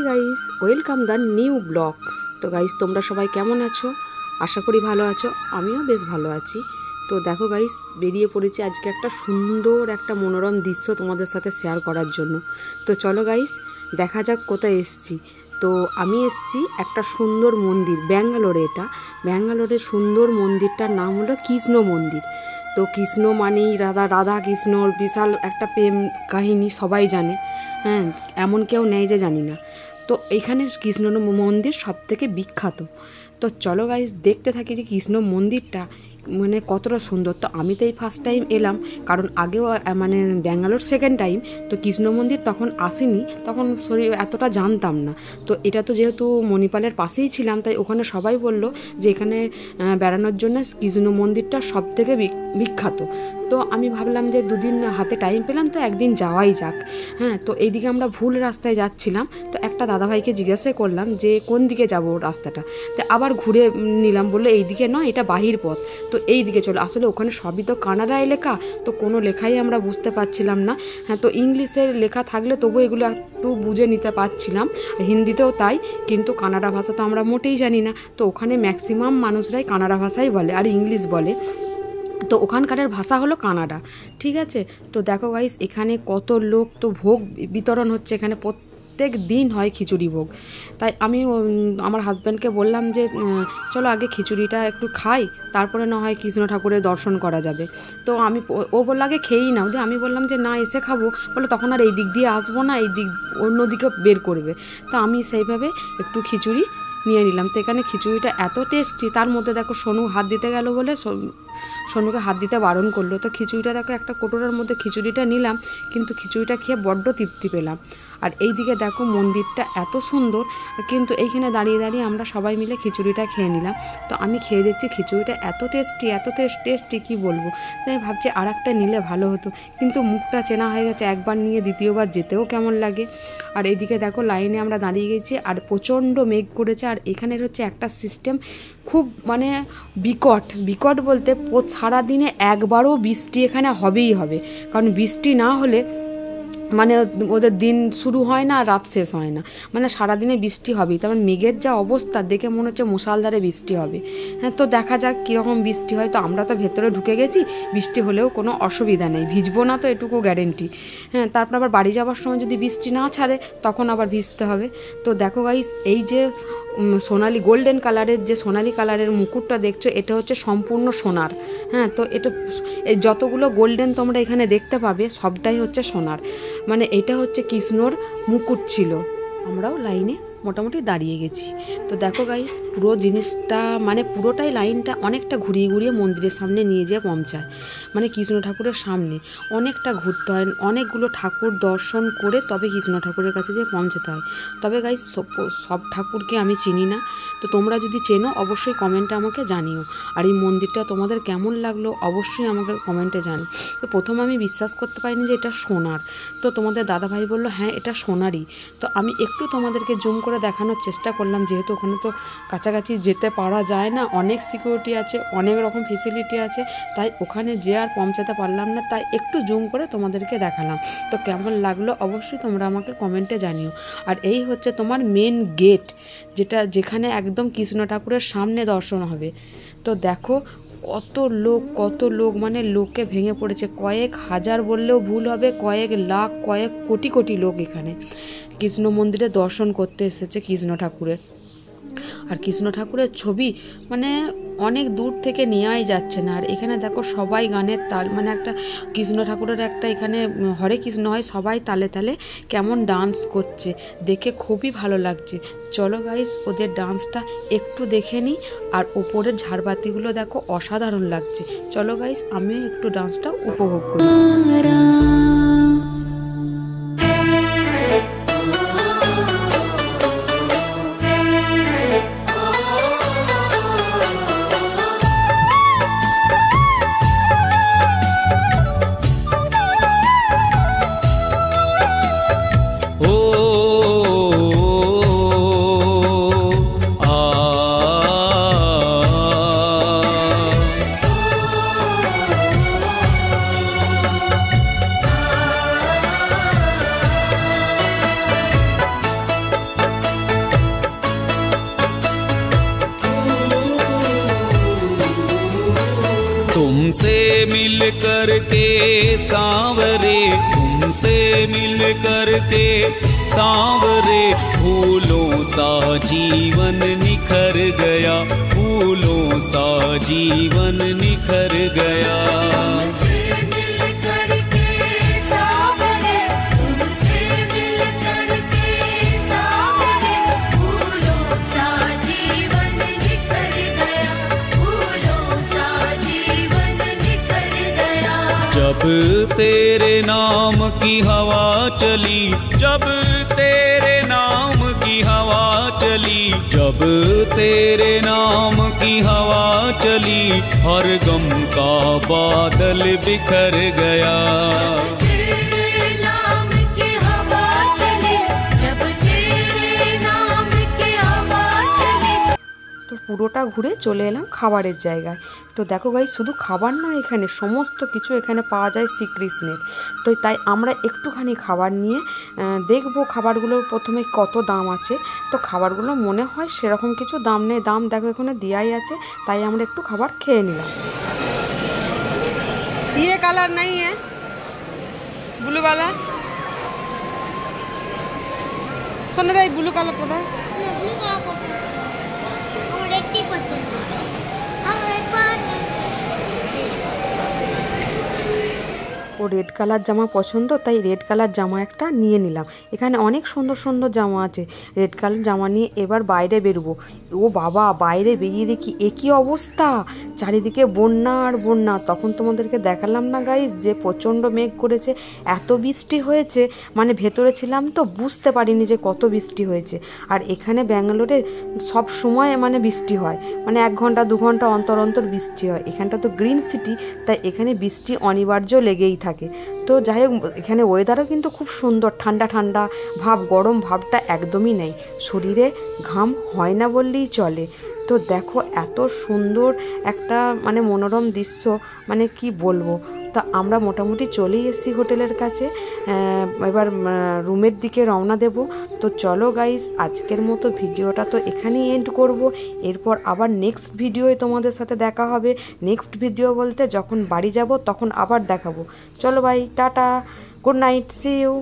Guys, welcome the new blog. তো guys, তোমরা সবাই কেমন আছো? আশা করি ভালো আছো। আমিও বেশ ভালো আছি। তো দেখো গাইস, বেরিয়ে পড়েছি আজকে একটা সুন্দর একটা মনোরম দৃশ্য তোমাদের সাথে শেয়ার করার জন্য। তো চলো গাইস, দেখা যাক কোথায় এসছি। তো আমি এসছি একটা সুন্দর মন্দির, ব্যাঙ্গালোরে। এটা ব্যাঙ্গালোরের সুন্দর মন্দিরটার নাম হলো কৃষ্ণ মন্দির। তো কৃষ্ণ মানেই রাধা কৃষ্ণর বিশাল একটা প্রেম কাহিনী, সবাই জানে। হ্যাঁ, এমন কেউ নেই যে জানি না। তো এখানের কৃষ্ণ মন্দির সব থেকে বিখ্যাত। তো চলো গাইস, দেখতে থাকি যে কৃষ্ণ মন্দিরটা মানে কতটা সুন্দর। তো আমি তো এই ফার্স্ট টাইম এলাম, কারণ আগেও মানে ব্যাঙ্গালোর সেকেন্ড টাইম। তো কৃষ্ণ মন্দির তখন আসিনি, তখন শরীর এতটা জানতাম না। তো এটা তো যেহেতু মণিপালের পাশেই ছিলাম, তাই ওখানে সবাই বলল যে এখানে বেড়ানোর জন্য কৃষ্ণ মন্দিরটা সব থেকে বিখ্যাত। তো আমি ভাবলাম যে দুদিন হাতে টাইম পেলাম, তো একদিন যাওয়াই যাক। হ্যাঁ, তো এইদিকে আমরা ভুল রাস্তায় যাচ্ছিলাম। তো একটা দাদাভাইকে জিজ্ঞাসা করলাম যে কোন দিকে যাব রাস্তাটা। তো আবার ঘুরে নিলাম, বললো এই দিকে নয়, এটা বাহির পথ, তো এই দিকে চলো। আসলে ওখানে সবই তো কানাডায় লেখা, তো কোনো লেখাই আমরা বুঝতে পারছিলাম না। হ্যাঁ, তো ইংলিশের লেখা থাকলে তবু এগুলো একটু বুঝে নিতে পারছিলাম, হিন্দিতেও তাই। কিন্তু কানাডা ভাষা তো আমরা মোটেই জানি না। তো ওখানে ম্যাক্সিমাম মানুষরাই কানাডা ভাষাই বলে আর ইংলিশ বলে। তো ওখানকারের ভাষা হলো কানাডা, ঠিক আছে। তো দেখো গাইস, এখানে কত লোক, তো ভোগ বিতরণ হচ্ছে এখানে, প্রত্যেক দিন হয় খিচুড়ি ভোগ। তাই আমি আমার হাজব্যান্ডকে বললাম যে চলো আগে খিচুড়িটা একটু খাই, তারপরে না হয় কৃষ্ণ ঠাকুরের দর্শন করা যাবে। তো ও বললো আগে খেয়েই নাও। দিয়ে আমি বললাম যে না, এসে খাবো। বলে তখন আর এই দিক দিয়ে আসবো না, এই দিক অন্যদিকে বের করবে। তো আমি সেইভাবে একটু খিচুড়ি নিয়ে নিলাম। তো এখানে খিচুড়িটা এত টেস্টি, তার মধ্যে দেখো সোনু হাত দিতে গেল বলে সোনুকে হাত দিতে বারণ করলো। তো খিচুড়িটা দেখো, একটা কোটোরার মধ্যে খিচুড়িটা নিলাম, কিন্তু খিচুড়িটা খেয়ে বড্ড তৃপ্তি পেলাম। আর এই দিকে দেখো মন্দিরটা এত সুন্দর, কিন্তু এইখানে দাঁড়িয়ে দাঁড়িয়ে আমরা সবাই মিলে খিচুড়িটা খেয়ে নিলাম। তো আমি খেয়ে দেখছি খিচুড়িটা এত টেস্টি কি বলবো। তাই ভাবছি আর একটা নিলে ভালো হতো, কিন্তু মুখটা চেনা হয়ে গেছে, একবার নিয়ে দ্বিতীয়বার যেতেও কেমন লাগে। আর এইদিকে দেখো লাইনে আমরা দাঁড়িয়ে গেছি, আর প্রচণ্ড মেঘ করেছে। আর এখানের হচ্ছে একটা সিস্টেম খুব মানে বিকট বলতে সারাদিনে একবারও বৃষ্টি এখানে হবেই হবে। কারণ বৃষ্টি না হলে মানে ওদের দিন শুরু হয় না, রাত শেষ হয় না, মানে সারাদিনে বৃষ্টি হবেই। তারপর মেঘের যা অবস্থা দেখে মনে হচ্ছে মুষলধারে বৃষ্টি হবে। হ্যাঁ, তো দেখা যাক কীরকম বৃষ্টি হয়। তো আমরা তো ভেতরে ঢুকে গেছি, বৃষ্টি হলেও কোনো অসুবিধা নেই, ভিজবো না তো এটুকু গ্যারেন্টি। হ্যাঁ, তারপর আবার বাড়ি যাওয়ার সময় যদি বৃষ্টি না ছাড়ে তখন আবার ভিজতে হবে। তো দেখো গাইস, এই যে সোনালি গোল্ডেন কালারের যে সোনালি কালারের মুকুটটা দেখছো, এটা হচ্ছে সম্পূর্ণ সোনার। হ্যাঁ, তো এটা যতগুলো গোল্ডেন তোমরা এখানে দেখতে পাবে সবটাই হচ্ছে সোনার। মানে এটা হচ্ছে কৃষ্ণর মুকুট ছিল। আমরাও লাইনে মোটামুটি দাঁড়িয়ে গেছি। তো দেখো গাইস, পুরো জিনিসটা মানে পুরোটাই লাইনটা অনেকটা ঘুরিয়ে মন্দিরের সামনে নিয়ে যেয়ে পৌঁছায়। মানে কৃষ্ণ ঠাকুরের সামনে অনেকটা ঘুরতে হয়, অনেকগুলো ঠাকুর দর্শন করে তবে কৃষ্ণ ঠাকুরের কাছে যেয়ে পৌঁছাতে হয়। তবে গাইস, সব ঠাকুরকে আমি চিনি না। তো তোমরা যদি চেনো অবশ্যই কমেন্টে আমাকে জানিও। আর এই মন্দিরটা তোমাদের কেমন লাগলো অবশ্যই আমাকে কমেন্টে জানিও। তো প্রথম আমি বিশ্বাস করতে পারিনি যে এটা সোনার। তো তোমাদের দাদাভাই বললো হ্যাঁ এটা সোনারই। তো আমি একটু তোমাদেরকে জুম করে দেখানোর চেষ্টা করলাম, যেহেতু ওখানে তো কাছাকাছি যেতে পারা যায় না, অনেক সিকিউরিটি আছে, অনেক রকম ফেসিলিটি আছে, তাই ওখানে যে আর পৌঁছাতে পারলাম না, তাই একটু জুম করে তোমাদেরকে দেখালাম। তো কেমন লাগলো অবশ্যই তোমরা আমাকে কমেন্টে জানিও। আর এই হচ্ছে তোমার মেন গেট, যেখানে একদম কৃষ্ণ ঠাকুরের সামনে দর্শন হবে। তো দেখো কত লোক মানে লোকে ভেঙে পড়েছে, কয়েক হাজার বললেও ভুল হবে, কয়েক লাখ কয়েক কোটি লোক এখানে কৃষ্ণ মন্দিরে দর্শন করতে এসেছে কৃষ্ণ ঠাকুরের। আর কৃষ্ণ ঠাকুরের ছবি মানে অনেক দূর থেকে নেওয়াই যাচ্ছে না। আর এখানে দেখো সবাই গানের তাল, মানে একটা কৃষ্ণ ঠাকুরের একটা এখানে হরে কৃষ্ণ হয়, সবাই তালে তালে কেমন ডান্স করছে, দেখে খুবই ভালো লাগছে। চলো গাইস, ওদের ডান্সটা একটু দেখে নিই। আর ওপরের ঝাড়বাতিগুলো দেখো অসাধারণ লাগছে। চলো গাইস, আমিও একটু ডান্সটা উপভোগ করি। तुमसे मिल कर के सांवरे, तुमसे मिल कर के सांवरे, फूलों सा जीवन निखर गया, फूलों सा जीवन निखर गया। तुमसे मिल कर के सांवरे, तुमसे मिल कर के सांवरे, फूलों सा जीवन निखर गया, फूलों सा जीवन निखर गया। जब तेरे नाम की हवा चली, जब तेरे नाम की हवा चली, जब तेरे नाम की हवा चली, हर गम का बादल बिखर गया। तेरे नाम की हवा चली, जब तेरे नाम की हवा चली। তো পুরোটা ঘুরে চলে এলাম খাবারের জায়গায়। তো দেখো গাইস, শুধু খাবার না, এখানে সমস্ত কিছু এখানে পাওয়া যায় শ্রীকৃষ্ণের। তো তাই আমরা একটুখানি খাবার নিয়ে দেখবো খাবারগুলোর প্রথমে কত দাম আছে। তো খাবারগুলো মনে হয় সেরকম কিছু দাম নেই, দাম দেখো এখানে দেওয়াই আছে, তাই আমরা একটু খাবার খেয়ে নিলাম। ये कलर नहीं है ब्लू वाला, सोने दाई ब्लू कलर कोথায়? ও রেড কালার জামা পছন্দ, তাই রেড কালার জামা একটা নিয়ে নিলাম। এখানে অনেক সুন্দর সুন্দর জামা আছে। রেড কালার জামা নিয়ে এবার বাইরে বেরোবো। ও বাবা, বাইরে বেরিয়ে দেখি একই অবস্থা, চারিদিকে বন্যা আর বন্যা। তখন তোমাদেরকে দেখালাম না গাইস যে প্রচণ্ড মেঘ করেছে, এত বৃষ্টি হয়েছে, মানে ভেতরে ছিলাম তো বুঝতে পারিনি যে কত বৃষ্টি হয়েছে। আর এখানে ব্যাঙ্গালোরে সব সময় মানে বৃষ্টি হয়, মানে 1 ঘন্টা 2 ঘন্টা অন্তর অন্তর বৃষ্টি হয়। এখানটা তো গ্রিন সিটি, তাই এখানে বৃষ্টি অনিবার্য লেগেই থাকে। তো যাই হোক, এখানে ওয়েদারও কিন্তু খুব সুন্দর, ঠান্ডা ঠান্ডা ভাব, গরম ভাবটা একদমই নেই, শরীরে ঘাম হয় না বললেই চলে। তো দেখো এত সুন্দর একটা মানে মনোরম দৃশ্য, মানে কি বলবো। তা আমরা মোটামুটি চলেই এসেছি হোটেলের কাছে, এবার রুমের দিকে রওনা দেব। তো চলো গাইস, আজকের মতো ভিডিওটা তো এখানেই এন্ড করব। এরপর আবার নেক্সট ভিডিওয়ে তোমাদের সাথে দেখা হবে। নেক্সট ভিডিও বলতে যখন বাড়ি যাব তখন আবার দেখাবো। চলো ভাই, tata, good night, see you.